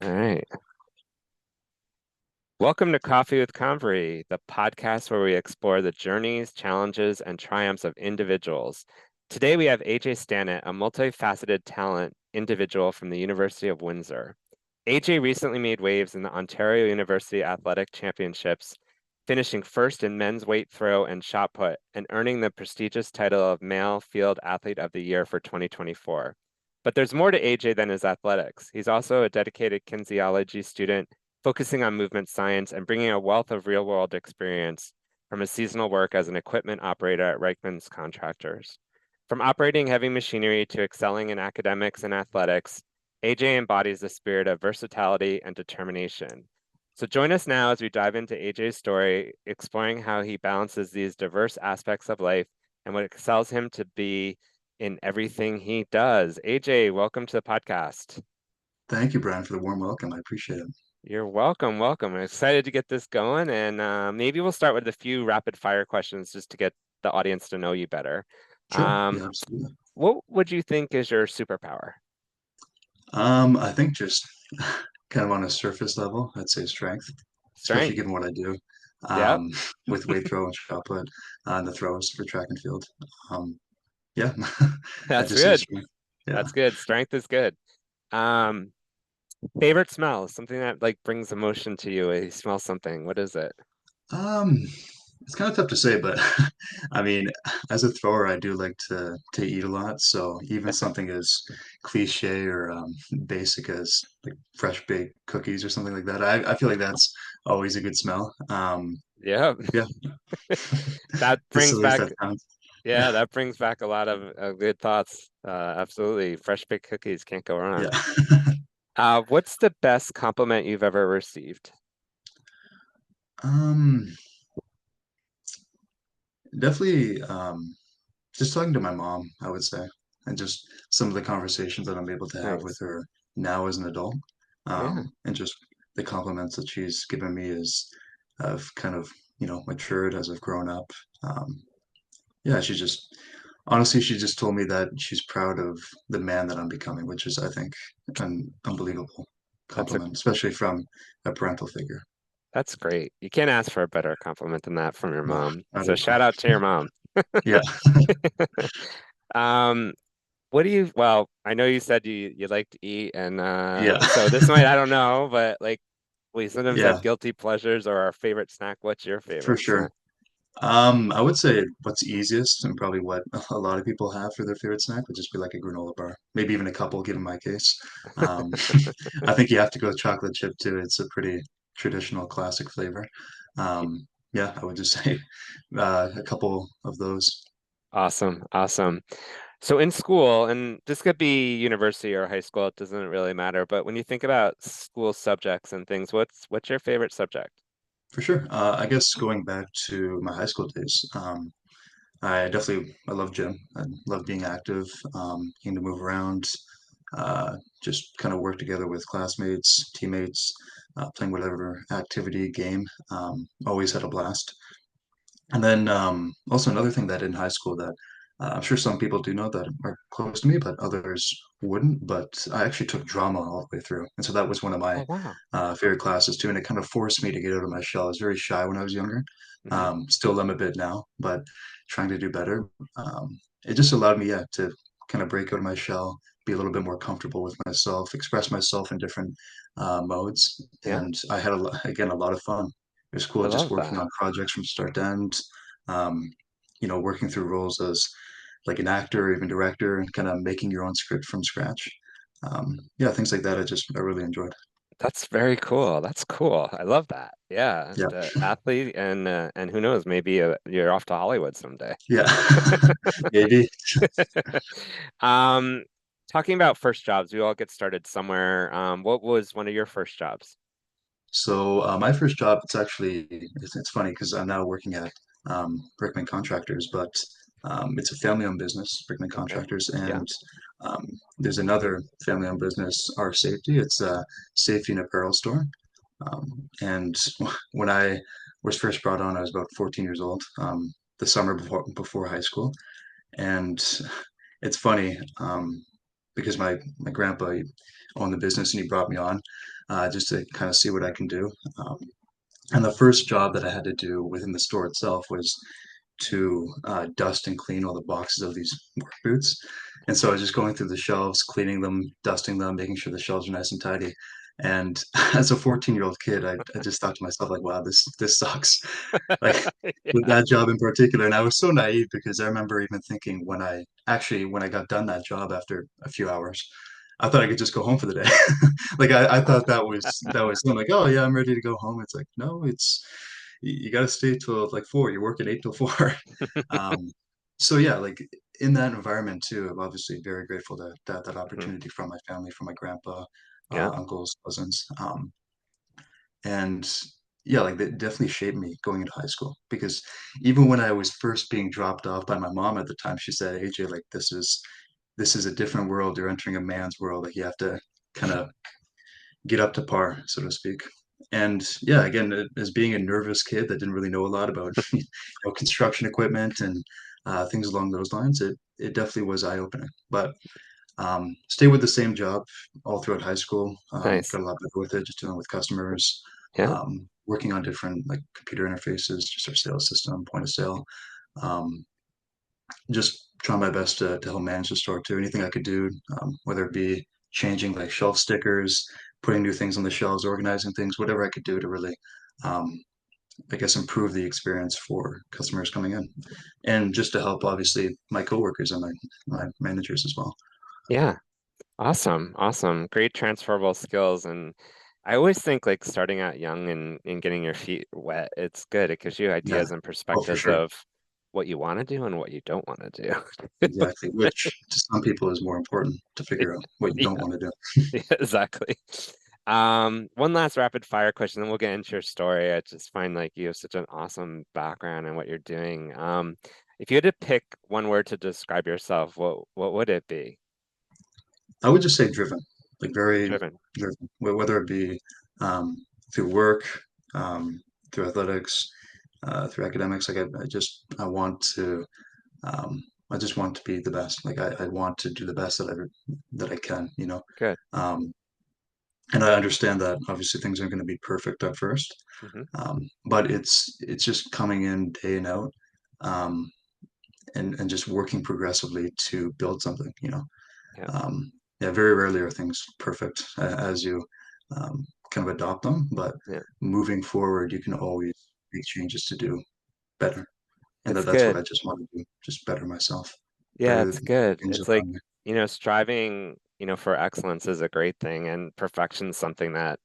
All right. Welcome to Coffee with Convery, the podcast where we explore the journeys, challenges, and triumphs of individuals. Today we have AJ Stanat, a multifaceted talent individual from the University of Windsor. AJ recently made waves in the Ontario University Athletic Championships, finishing first in men's weight throw and shot put, and earning the prestigious title of Male Field Athlete of the Year for 2024. But there's more to AJ than his athletics. He's also a dedicated kinesiology student focusing on movement science and bringing a wealth of real-world experience from his seasonal work as an equipment operator at Reichmann's Contractors. From operating heavy machinery to excelling in academics and athletics, AJ embodies the spirit of versatility and determination. So join us now as we dive into AJ's story, exploring how he balances these diverse aspects of life and what excels him to be in everything he does. AJ, welcome to the podcast. Thank you, Brian, for the warm welcome. I appreciate it. You're welcome. Welcome. I'm excited to get this going. And maybe we'll start with a few rapid fire questions just to get the audience to know you better. Sure. Um, Yeah, absolutely. what would you think is your superpower? I think just kind of on a surface level, I'd say strength, especially Strength. given what I do Yep. um, with weight throw and shot put and the throws for track and field. Um, yeah, I That's just say good. strength. Yeah. That's good. Strength is good. Um, favorite smell, something that like brings emotion to you. You smell something. What is it? Um, it's kind of tough to say, but I mean, as a thrower, I do like to eat a lot. So even something as cliche or basic as like fresh baked cookies or something like that, I feel like that's always a good smell. Yeah. Yeah, That as brings silly as back, that sounds. yeah, that brings back a lot of good thoughts. Absolutely. Fresh baked cookies can't go Yeah. wrong. What's the best compliment you've ever received? Um, definitely just talking to my mom, I would say, and just some of the conversations that I'm able to have with Nice. her now as an adult, Yeah, and just the compliments that she's given me as I've kind of, matured as I've grown up. Um, yeah, she just honestly, she just told me that she's proud of the man that I'm becoming, which is, I think, an unbelievable that's a compliment, especially from a parental figure. that's great. You can't ask for a better compliment than that from your No, mom. not So at all. shout out to your mom. Yeah, Um, what do you, well, I know you said you like to eat and yeah, so this might, I don't know, but like we sometimes have yeah, guilty pleasures or our favorite snack. What's your for favorite sure. snack? I would say what's easiest and probably what a lot of people have for their favorite snack would just be like a granola bar, maybe even a couple, given my case. Um, I think you have to go with chocolate chip too. It's a pretty traditional classic flavor. Yeah, I would just say a couple of those. Awesome, awesome. So in school, and this could be university or high school, it doesn't really matter, but when you think about school subjects and things, what's your favorite subject? For sure. I guess going back to my high school days, I love gym. I love being active, getting to move around, just kind of work together with classmates, teammates, playing whatever activity, game. Always had a blast. And then also another thing that in high school that I'm sure some people do know that are close to me, but others wouldn't. But I actually took drama all the way through, and so that was one of my Oh, wow. favorite classes too. And it kind of forced me to get out of my shell. I was very shy when I was younger. Hmm. Still am a bit now, but trying to do better. It just allowed me, yeah, to kind of break out of my shell, be a little bit more comfortable with myself, express myself in different modes, Yeah, and I had again a lot of fun. It was I cool just love working that. on projects from start to end, um, working through roles as like an actor or even director and kind of making your own script from scratch. Yeah, things like that I really enjoyed. That's very cool. That's cool. I love that. Yeah, Yeah, the athlete and who knows, maybe you're off to Hollywood someday. yeah, maybe. Um, talking about first jobs, we all get started somewhere. What was one of your first jobs? So my first job, it's funny because I'm now working at Brickman Contractors, but it's a family-owned business, Brickman Okay. Contractors, Yeah. and there's another family-owned business, Our Safety. It's a safety and apparel store. And when I was first brought on, I was about 14 years old, the summer before high school. And it's funny because my grandpa, own the business, and he brought me on just to kind of see what I can do. Um, and the first job that I had to do within the store itself was to dust and clean all the boxes of these work boots. And so I was just going through the shelves, cleaning them, dusting them, making sure the shelves are nice and tidy. And as a 14-year-old kid, I just thought to myself, like, wow, this sucks. Like with Yeah. that job in particular. And I was so naive because I remember even thinking when I got done that job after a few hours, I thought I could just go home for the day. Like I thought that was I'm like, oh yeah, I'm ready to go home. It's like, no, it's you got to stay till like 4. You're working 8 till 4. Um, so yeah, like in that environment too, I'm obviously very grateful to have that Mhm. opportunity from my family, from my grandpa, Yeah. uncles, cousins. And yeah, like that definitely shaped me going into high school because even when I was first being dropped off by my mom at the time, she said, AJ, like this is a different world. You're entering a man's world. Like you have to kind of get up to par, so to speak. And yeah, again, as being a nervous kid that didn't really know a lot about construction equipment and things along those lines, it definitely was eye opening. But stay with the same job all throughout high school. Nice. Got a lot better with it, just dealing with customers, Yeah. working on different like computer interfaces, just our sales system, point of sale. Um, just trying my best to help manage the store too. Anything I could do, whether it be changing like shelf stickers, putting new things on the shelves, organizing things, whatever I could do to really, um, I guess, improve the experience for customers coming in, and just to help obviously my coworkers and my managers as well. Yeah. Awesome. Awesome. Great transferable skills. And I always think like starting out young and getting your feet wet, it's good. It gives you Yeah. ideas and Oh, for perspectives sure. of what you want to do and what you don't want to do. Exactly. Which to some people is more important to figure out what you don't Yeah, want to do. yeah, exactly. One last rapid fire question, then we'll get into your story. I just find like you have such an awesome background in what you're doing. If you had to pick one word to describe yourself, what would it be? I would just say driven, like very Driven. driven, whether it be um, through work, um, through athletics, through academics. Like I want to, I just want to be the best. Like I want to do the best that I can, Good. um, and I understand that obviously things aren't going to be perfect at first, Hmm. but it's just coming in day and out, um, and just working progressively to build something, Yeah, Um, yeah, very rarely are things perfect as you kind of adopt them, but yeah. moving forward, you can always make changes to do better. And It's that's what good. I just want to do, just better myself, Yeah, better it's good. things It's like, around me. striving, for excellence is a great thing, and perfection's something that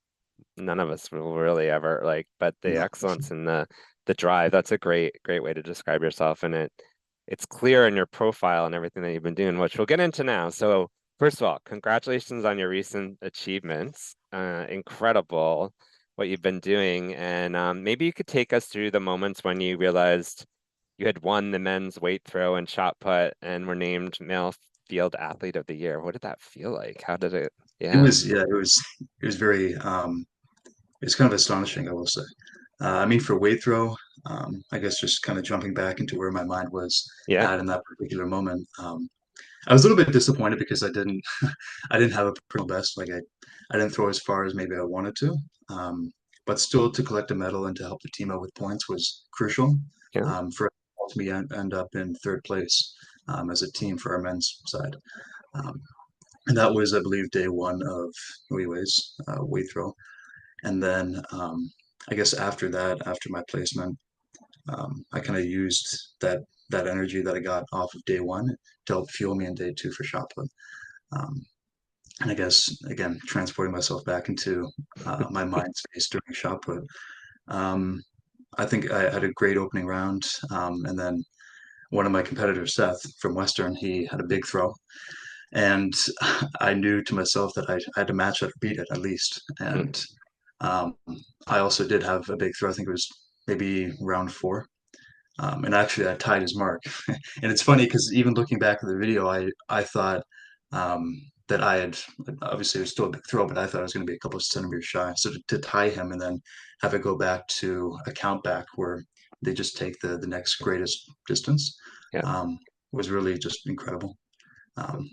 none of us will really ever like, but the No, for sure. excellence and the drive, that's a great way to describe yourself. And it's clear in your profile and everything that you've been doing, which we'll get into now. So first of all, congratulations on your recent achievements. Incredible what you've been doing. And maybe you could take us through the moments when you realized you had won the men's weight throw and shot put and were named male field athlete of the year. What did that feel like? How did it? It Yeah. was, yeah, it was very, it's kind of astonishing, I will say. I mean, for weight throw, I guess just kind of jumping back into where my mind was Yeah. at in that particular moment. I was a little bit disappointed because I didn't have a personal best. Like I didn't throw as far as maybe I wanted to. Um, but still to collect a medal and to help the team out with points was crucial. Yeah. For us to ultimately end up in third place as a team for our men's side. Um, and that was, I believe, day one of weight throw. And then I guess after that, after my placement, I kind of used that energy that I got off of day one to help fuel me in day two for shot put. Um, and I guess again, transporting myself back into my mind space during shot put. Um, I think I had a great opening round, and then one of my competitors, Seth from Western, he had a big throw, and I knew to myself that I had to match it or beat it at least. Mm. And um, I also did have a big throw. I think it was maybe round four. And actually, I tied his mark. And it's funny because even looking back at the video, I thought that I had obviously it was still a big throw, but I thought I was going to be a couple of centimeters shy. So to tie him and then have it go back to a count back where they just take the next greatest distance Yeah. um, was really just incredible. Um,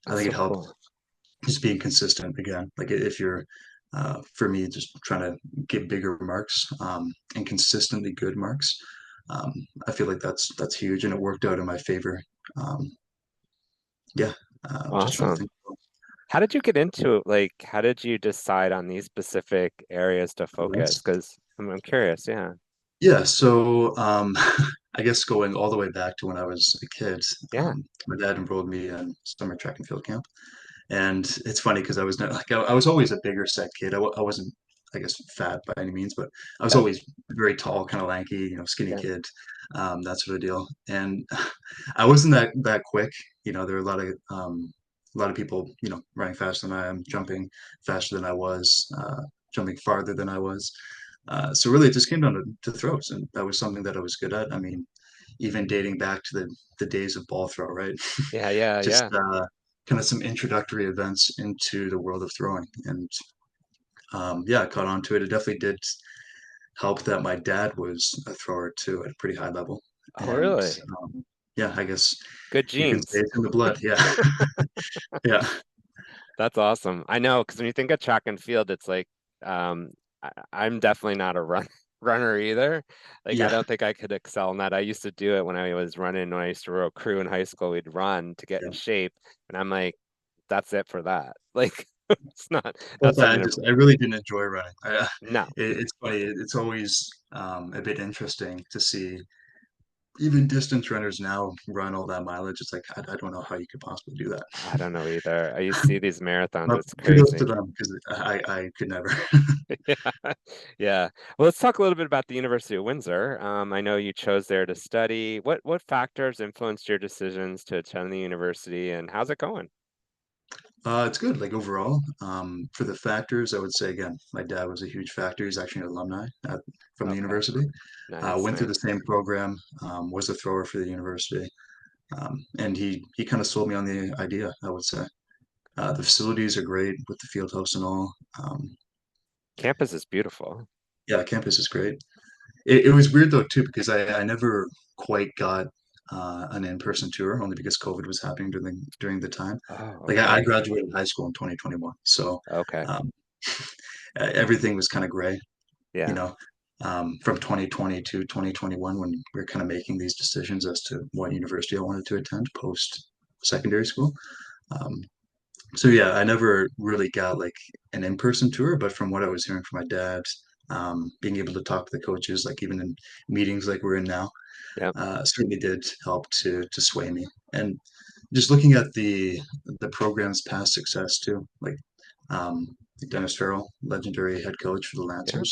I That's think it so helped cool. just being consistent again. Like if you're, for me, just trying to get bigger marks and consistently good marks. Um, I feel like that's huge, and it worked out in my favor. Um, yeah, just trying to Awesome. think. How did you get into like how did you decide on these specific areas to focus? Yes. Because I'm curious, yeah. Yeah, so I guess going all the way back to when I was a kid, Yeah. my dad enrolled me in summer track and field camp. And it's funny because I was not like I was always a bigger set kid. I wasn't, I guess, fat by any means, but I was Yeah. always very tall, kind of lanky, skinny Yeah. kid, that sort of deal. And I wasn't that quick. There were a lot of people, running faster than I am, jumping faster than I was, jumping farther than I was. So really, it just came down to throws, and that was something that I was good at. I mean, even dating back to the days of ball throw, right? Yeah, yeah, Just yeah. kind of some introductory events into the world of throwing. And yeah, I caught on to it. It definitely did help that my dad was a thrower too at a pretty high level. Oh, And really? yeah, I guess Good you can say genes. it's in the blood. Yeah. Yeah. That's awesome. I know, because when you think of track and field, it's like I'm definitely not a runner either. Like I Yeah. don't think I could excel in that. I used to do it when I was running, when I used to row crew in high school, we'd run to get Yeah. in shape. And I'm like, that's it for that. Like it's not, Plus, that's not even I really didn't enjoy running. no. It's funny. It's always a bit interesting to see even distance runners now run all that mileage. It's like, I don't know how you could possibly do that. I don't know either. You see these marathons, But it's kudos to crazy. them because I could never. Yeah. Yeah. Well, let's talk a little bit about the University of Windsor. I know you chose there to study. What factors influenced your decisions to attend the university and how's it going? It's good, like overall. For the factors, I would say again, my dad was a huge factor. He's actually an alumni from the Okay. university. Nice, Went through the nice. same program, was a thrower for the university, and he kind of sold me on the idea, I would say. The facilities are great with the field house and all. Um, Campus is beautiful. yeah, campus is great. It was weird though too because I never quite got an in-person tour only because COVID was happening during the time. Oh, Like I okay. graduated high school in 2021, so Okay. um, everything was kind of gray, you Yeah. know, from 2020 to 2021 when we are kind of making these decisions as to what university I wanted to attend post secondary school. Um, so yeah, I never really got like an in-person tour, but from what I was hearing from my dad, being able to talk to the coaches, like even in meetings like we're in now, Yeah. certainly did help to sway me. And just looking at the program's past success too, like um, Dennis Farrell, legendary head coach for the Yeah. Lancers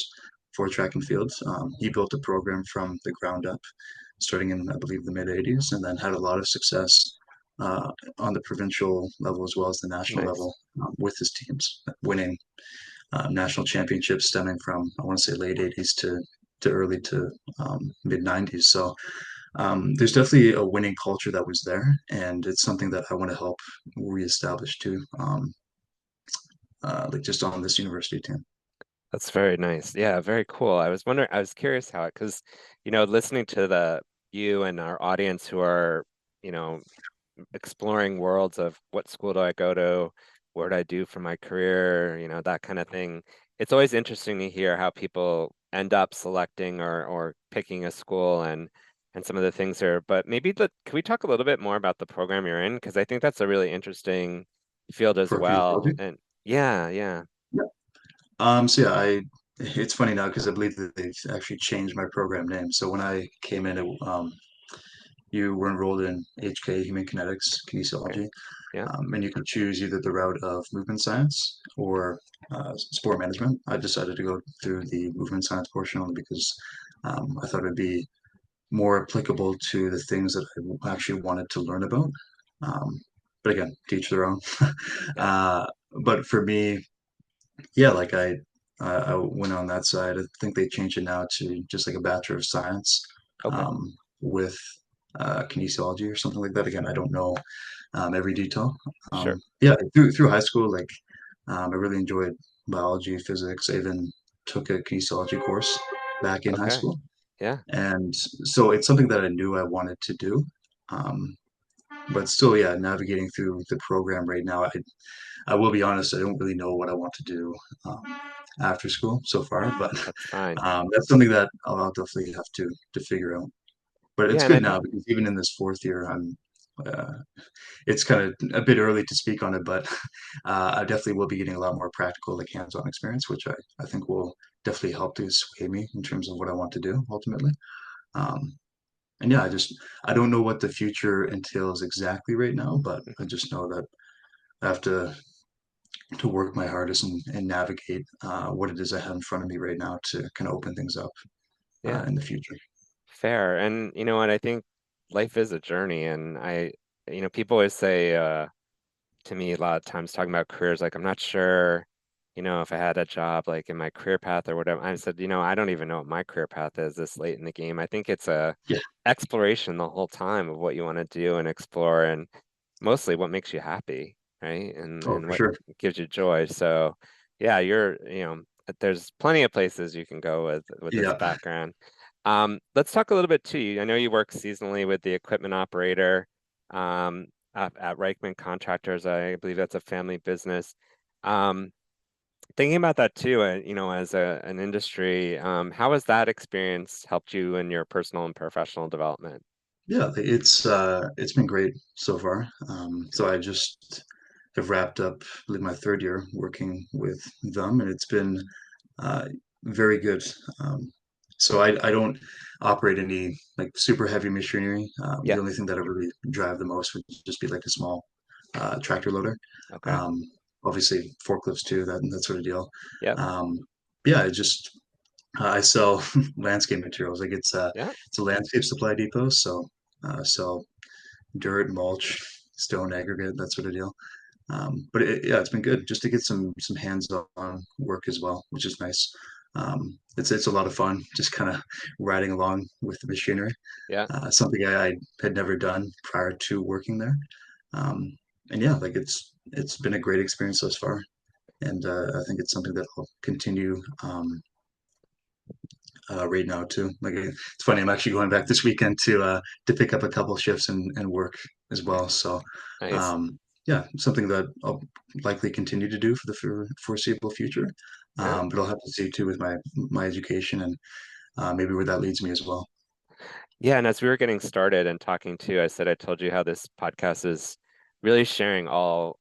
for track and field. He built a program from the ground up, starting in I believe the mid '80s, and then had a lot of success uh, on the provincial level as well as the national Nice. level with his teams, winning national championships stemming from I want to say late '80s to early to mid '90s. So there's definitely a winning culture that was there, and it's something that I want to help reestablish too, like just on this university team. That's very nice. Yeah, very cool. I was curious how it, because, listening to you and our audience who are, you know, exploring worlds of what school do I go to, what do I do for my career, that kind of thing. It's always interesting to hear how people end up selecting or picking a school and some of the things there. But maybe can we talk a little bit more about the program you're in? Because I think that's a really interesting field as For well. kinesiology. And yeah, yeah. Yeah. So yeah, it's funny now because I believe that they've actually changed my program name. So when I came in, you were enrolled in HK, Human Kinetics, Okay. Kinesiology, Yeah. and you could choose either the route of movement science or sport management. I decided to go through the movement science portion only because I thought it'd be more applicable to the things that I actually wanted to learn about. Um, but again, teach their own. Yeah. uh, but for me, yeah, like I went on that side. I think they changed it now to just like a Bachelor of Science Okay. um, with kinesiology or something like that. Again, I don't know every detail. Sure. Yeah, through high school, like I really enjoyed biology, physics. I even took a kinesiology course back in high Okay. school, Yeah. and so it's something that I knew I wanted to do. Um, but still, yeah, navigating through the program right now, I will be honest, I don't really know what I want to do after school so far, but That's fine. that's something that I'll definitely have to figure out. But it's Yeah, and I good now think because even in this fourth year, uh, it's kind of a bit early to speak on it, but I definitely will be getting a lot more practical, like hands-on experience, which I think will definitely help to sway me in terms of what I want to do ultimately. Um, and yeah, I don't know what the future entails exactly right now, but I mhm, just know that I have to work my hardest and navigate what it is I have in front of me right now to kind of open things up yeah, in the future. fair. And you know what? I think life is a journey, and people always say to me a lot of times talking about careers, like I'm not sure, if I had a job like in my career path or whatever. I said, I don't even know what my career path is this late in the game. I think it's a Yeah. exploration the whole time of what you want to do and explore, and mostly what makes you happy, right? And Oh, and for what sure. gives you joy. So, yeah, there's plenty of places you can go with this Yeah. background. Let's talk a little bit too. I know you work seasonally with the equipment operator. Um, at Reichman Contractors. I believe that's a family business. Um, Thinking about that too, as an industry, how has that experience helped you in your personal and professional development? Yeah, it's been great so far. So I just have wrapped up, I believe, my third year working with them, and it's been uh, very good. Um, so I don't operate any like super heavy machinery. The Yeah. only thing that I really drive the most would just be like a small tractor loader. Okay. Um, Obviously forklifts too, that sort of deal. Yep. Um, yeah, it just I sell landscape materials. Like Yeah. it's a landscape supply depot, so sell dirt, mulch, stone aggregate, that sort of deal. Yeah, it's been good just to get some hands-on work as well, which is nice. It's a lot of fun, just kind of riding along with the machinery. Yeah. Something I had never done prior to working there. Um, and yeah, like it's been a great experience thus far, and I think it's something that I'll continue right now too. Like it's funny, I'm actually going back this weekend to pick up a couple shifts and work as well. So Nice. um, yeah, something that I'll likely continue to do for the foreseeable future. Yeah. But I'll have to see too with my education and maybe where that leads me as well. Yeah, and as we were getting started and talking too, I said I told you how this podcast is really sharing all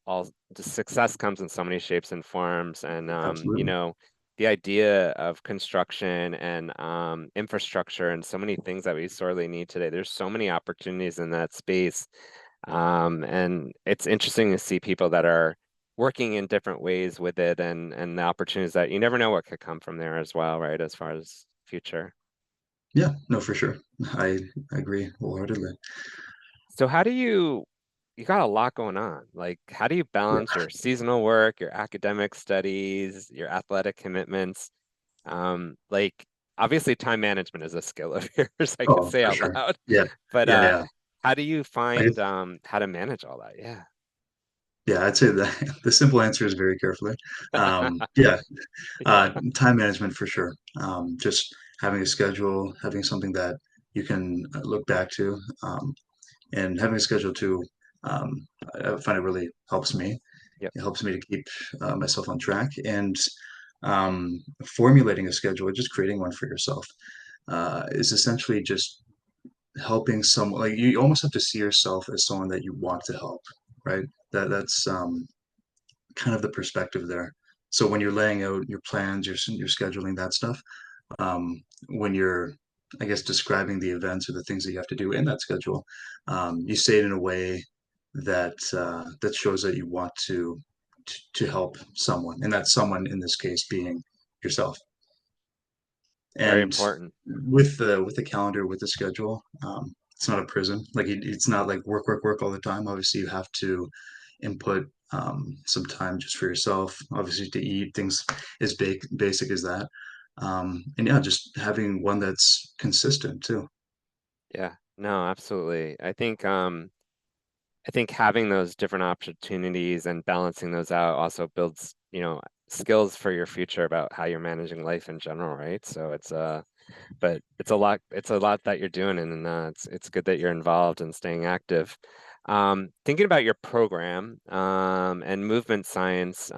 the success comes in so many shapes and forms, and Absolutely. the idea of construction and infrastructure and so many things that we sorely need today. There's so many opportunities in that space, and it's interesting to see people that are working in different ways with it, and the opportunities that you never know what could come from there as well, right? As far as future. Yeah, no, for sure. I agree wholeheartedly. So how do you got a lot going on. Like, how do you balance Yeah. your seasonal work, your academic studies, your athletic commitments? Like obviously time management is a skill of yours, I could Oh, say for out sure. loud. Yeah. But Yeah, yeah. how do you I find guess, how to manage all that? Yeah. yeah, I'd say that the simple answer is very carefully. Yeah, Yeah. time management for sure. Just having a schedule, having something that you can look back to, and having a schedule too. Um, I find it really helps me. Yep. It helps me to keep myself on track and formulating a schedule, or just creating one for yourself, is essentially just helping someone. Like you almost have to see yourself as someone that you want to help, right? That's kind of the perspective there. So when you're laying out your plans, you're scheduling that stuff, when you're, I guess, describing the events or the things that you have to do in that schedule, you say it in a way that shows that you want to help someone, and that someone in this case being yourself. Very And important. with the calendar, with the schedule, it's not a prison. Like it's not like work, work, work all the time. Obviously, you have to input some time just for yourself. Obviously, to eat things as basic as that. And yeah, just having one that's consistent too. Yeah. No, absolutely. I think having those different opportunities and balancing those out also builds, skills for your future about how you're managing life in general, right? So but it's a lot that you're doing, and it's good that you're involved and staying active. Thinking about your program and movement science,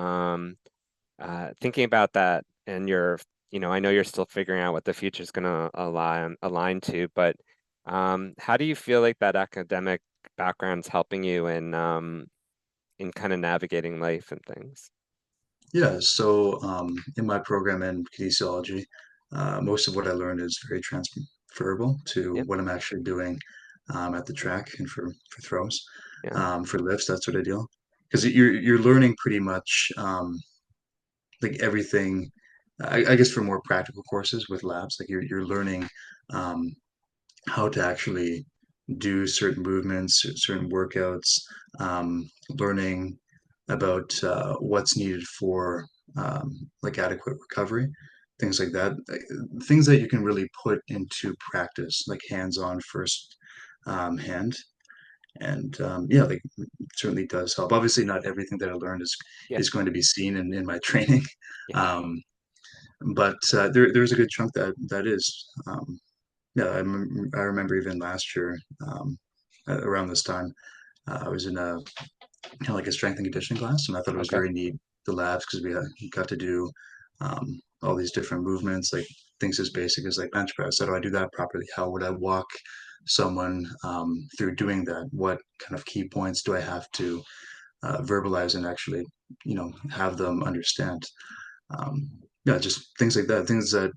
thinking about that and I know you're still figuring out what the future is going to align to, but how do you feel like that academic background's helping you in kind of navigating life and things? Yeah, so in my program in kinesiology, most of what I learned is very transferable to Yeah, what I'm actually doing at the track and for throws, yeah, for lifts, that sort of deal. Because you're learning pretty much like everything. I guess for more practical courses with labs, like you're learning um, how to actually do certain movements, certain workouts, learning about what's needed for like adequate recovery, things like that. Things that you can really put into practice, like hands-on first hand. And yeah, like it certainly does help. Obviously, not everything that I learned yeah, is going to be seen in my training. yeah. Um, but there's a good chunk that is. Yeah, I remember even last year, around this time, I was in a kind of like a strength and conditioning class, and I thought it was Okay. very neat, the labs, because we got to do all these different movements, like things as basic as like bench press. How do I do that properly? How would I walk someone through doing that? What kind of key points do I have to verbalize and actually, have them understand? Um, yeah, just things like that, things that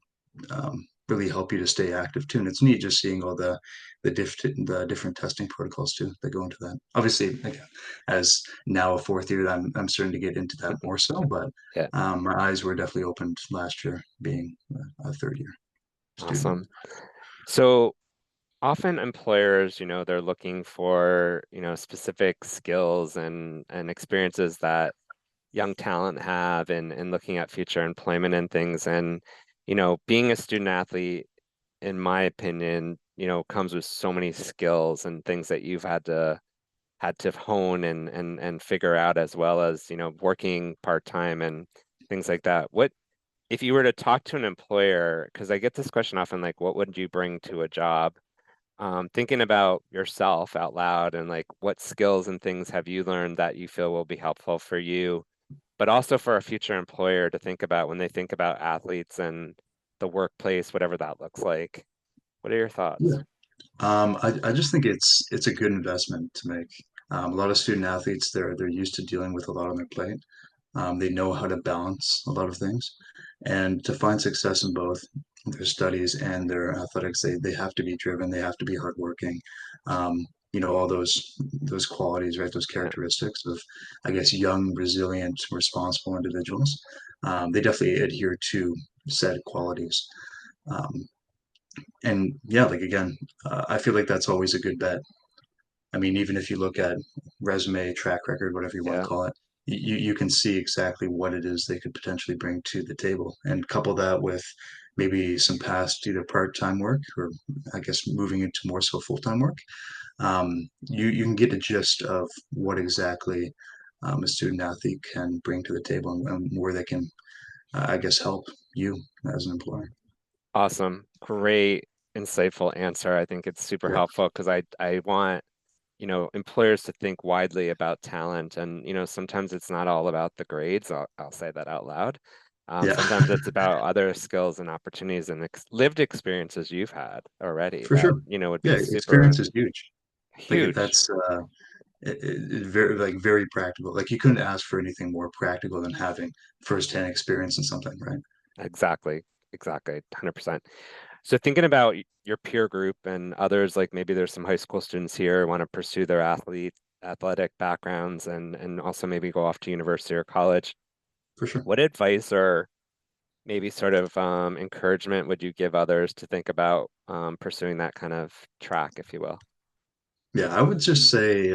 really help you to stay active too. And it's neat just seeing all the different testing protocols too that go into that. Obviously, again, as now a fourth year, I'm starting to get into that more so. But Yeah, my eyes were definitely opened last year, being a third year student. awesome. So often employers, they're looking for, specific skills and experiences that young talent have in looking at future employment and things. And, being a student athlete, in my opinion, comes with so many skills and things that you've had to hone and figure out, as well as, working part-time and things like that. What if you were to talk to an employer, because I get this question often, like, what would you bring to a job? Thinking about yourself out loud and like what skills and things have you learned that you feel will be helpful for you, but also for a future employer to think about when they think about athletes and the workplace, whatever that looks like. What are your thoughts? Yeah. I just think it's a good investment to make. A lot of student athletes, they're used to dealing with a lot on their plate. They know how to balance a lot of things, and to find success in both their studies and their athletics, they have to be driven. They have to be hardworking. All those qualities, right? Those Yeah, characteristics of, I guess, young, resilient, responsible individuals. They definitely adhere to said qualities. Um, and yeah, like again, I feel like that's always a good bet. I mean, even if you look at resume, track record, whatever you want to yeah, call it, you can see exactly what it is they could potentially bring to the table, and couple that with maybe some past either part-time work or I guess moving into more so full-time work. You can get a gist of what exactly a student athlete can bring to the table and where they can, I guess, help you as an employer. awesome. Great, insightful answer. I think it's super Yeah, helpful because I want, employers to think widely about talent. And, sometimes it's not all about the grades. I'll say that out loud. yeah, Sometimes it's about other skills and opportunities and ex lived experiences you've had already for that, sure. would be Yeah, super experience is huge. Like huge. that's very very practical. Like you couldn't ask for anything more practical than having firsthand experience in something, right? Exactly. Exactly. 100%. So thinking about your peer group and others, like maybe there's some high school students here who want to pursue their athletic backgrounds and also maybe go off to university or college. For sure. What advice or maybe sort of encouragement would you give others to think about pursuing that kind of track, if you will? Yeah, I would just say,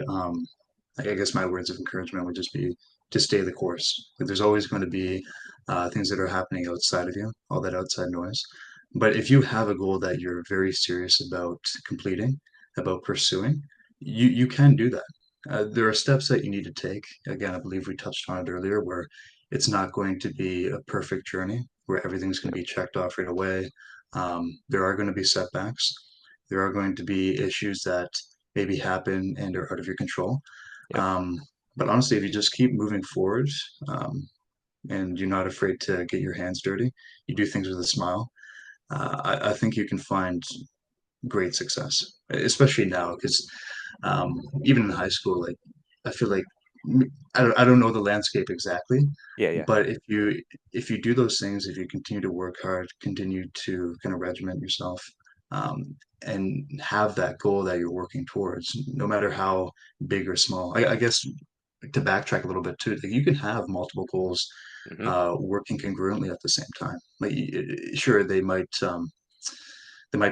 I guess my words of encouragement would just be to stay the course. Like, there's always going to be things that are happening outside of you, all that outside noise. But if you have a goal that you're very serious about completing, about pursuing, you can do that. There are steps that you need to take. Again, I believe we touched on it earlier, where it's not going to be a perfect journey where everything's going to be checked off right away. There are going to be setbacks. There are going to be issues that maybe happen and are out of your control. Yep. Um, but honestly, if you just keep moving forward, and you're not afraid to get your hands dirty, you do things with a smile. I think you can find great success, especially now, because even in high school, like I feel like I don't know the landscape exactly, Yeah, yeah. but if you do those things, if you continue to work hard, continue to kind of regiment yourself, um, and have that goal that you're working towards, no matter how big or small. I guess to backtrack a little bit too, like you can have multiple goals Hmm. working congruently at the same time. Like, sure, they might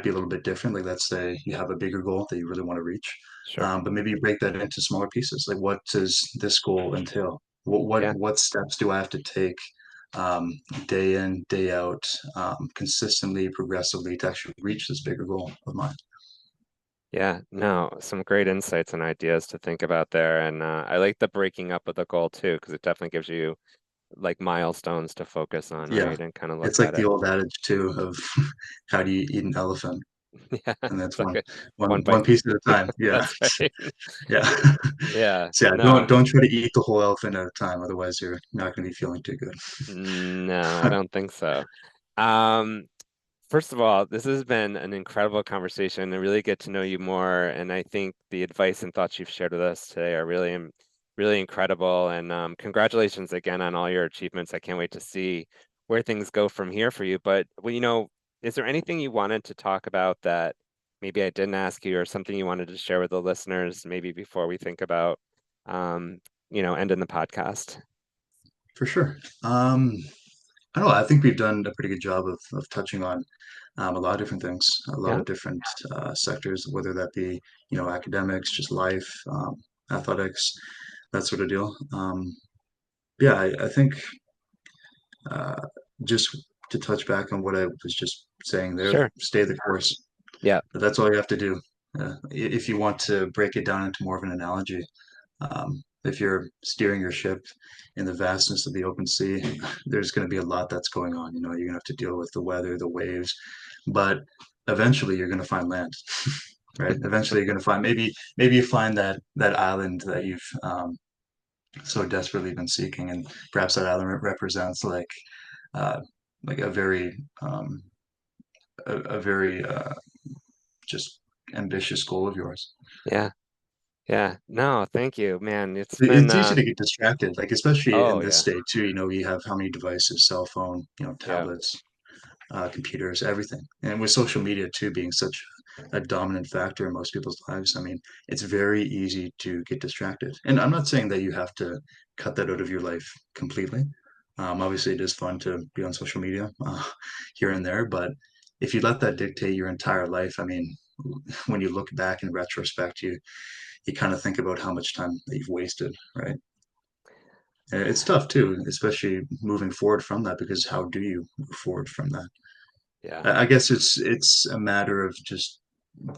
be a little bit different. Like, let's say you have a bigger goal that you really want to reach, Sure. but maybe you break that into smaller pieces. Like, what does this goal entail? Yeah. What steps do I have to take um, day in, day out, consistently, progressively to actually reach this bigger goal of mine? Yeah, no, some great insights and ideas to think about there. And I like the breaking up of the goal too, because it definitely gives you like milestones to focus on, Yeah, right? And kind of look it's like at the it. old adage too of how do you eat an elephant? Yeah, And that's it's like a one one bite. piece at a time. Yeah, That's right. yeah. Yeah, So yeah, no, don't try to eat the whole elephant at a time, otherwise you're not going to be feeling too good. no, I don't think so. Um, First of all, this has been an incredible conversation. I really get to know you more, and I think the advice and thoughts you've shared with us today are really incredible. And congratulations again on all your achievements. I can't wait to see where things go from here for you. But well, is there anything you wanted to talk about that maybe I didn't ask you, or something you wanted to share with the listeners, maybe before we think about, um, ending the podcast? For sure. I don't know. I think we've done a pretty good job of touching on a lot of different things, a lot Yeah, of different sectors, whether that be, academics, just life, athletics, that sort of deal. Yeah, I think uh, just to touch back on what I was just saying there, sure. stay the course. Yeah. But that's all you have to do. If you want to break it down into more of an analogy, if you're steering your ship in the vastness of the open sea, there's going to be a lot that's going on. You're going to have to deal with the weather, the waves, but eventually you're going to find land, right? Eventually you're going to find maybe you find that island that you've so desperately been seeking, and perhaps that island represents uh, like a very just ambitious goal of yours. Yeah. Yeah. No, thank you, man. It's been It's easy to get distracted, like especially in oh this yeah. state too. We have how many devices, cell phone, Yeah. tablets, computers, everything. And with social media too being such a dominant factor in most people's lives, I mean, it's very easy to get distracted. And I'm not saying that you have to cut that out of your life completely. Obviously, it is fun to be on social media here and there, but if you let that dictate your entire life, I mean, when you look back in retrospect, you kind of think about how much time that you've wasted, right? And it's tough too, especially moving forward from that, because how do you move forward from that? Yeah. I guess it's a matter of just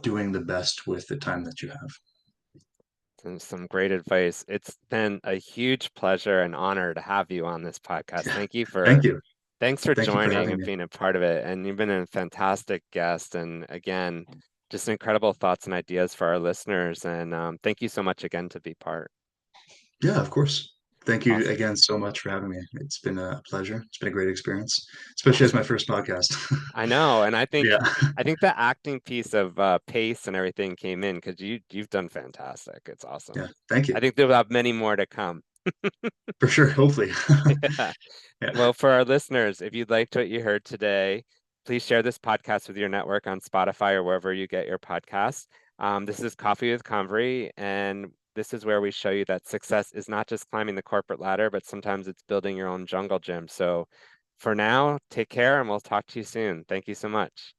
doing the best with the time that you have. Some great advice. It's been a huge pleasure and honor to have you on this podcast. Yeah. Thank you. Thanks for Thank you for joining having and me. being a part of it. And you've been a fantastic guest. And again, just incredible thoughts and ideas for our listeners. And thank you so much again to be part. Yeah, of course. Thank you Awesome. again so much for having me. It's been a pleasure. It's been a great experience, especially as my Awesome. first podcast. I know. And Yeah. I think the acting piece of pace and everything came in because you've done fantastic. It's awesome. Yeah. Thank you. I think there'll have many more to come. For sure. Hopefully. Yeah. Yeah. Well, for our listeners, if you liked what you heard today, please share this podcast with your network on Spotify or wherever you get your podcasts. This is Coffee with Convery, and this is where we show you that success is not just climbing the corporate ladder, but sometimes it's building your own jungle gym. So for now, take care, and we'll talk to you soon. Thank you so much.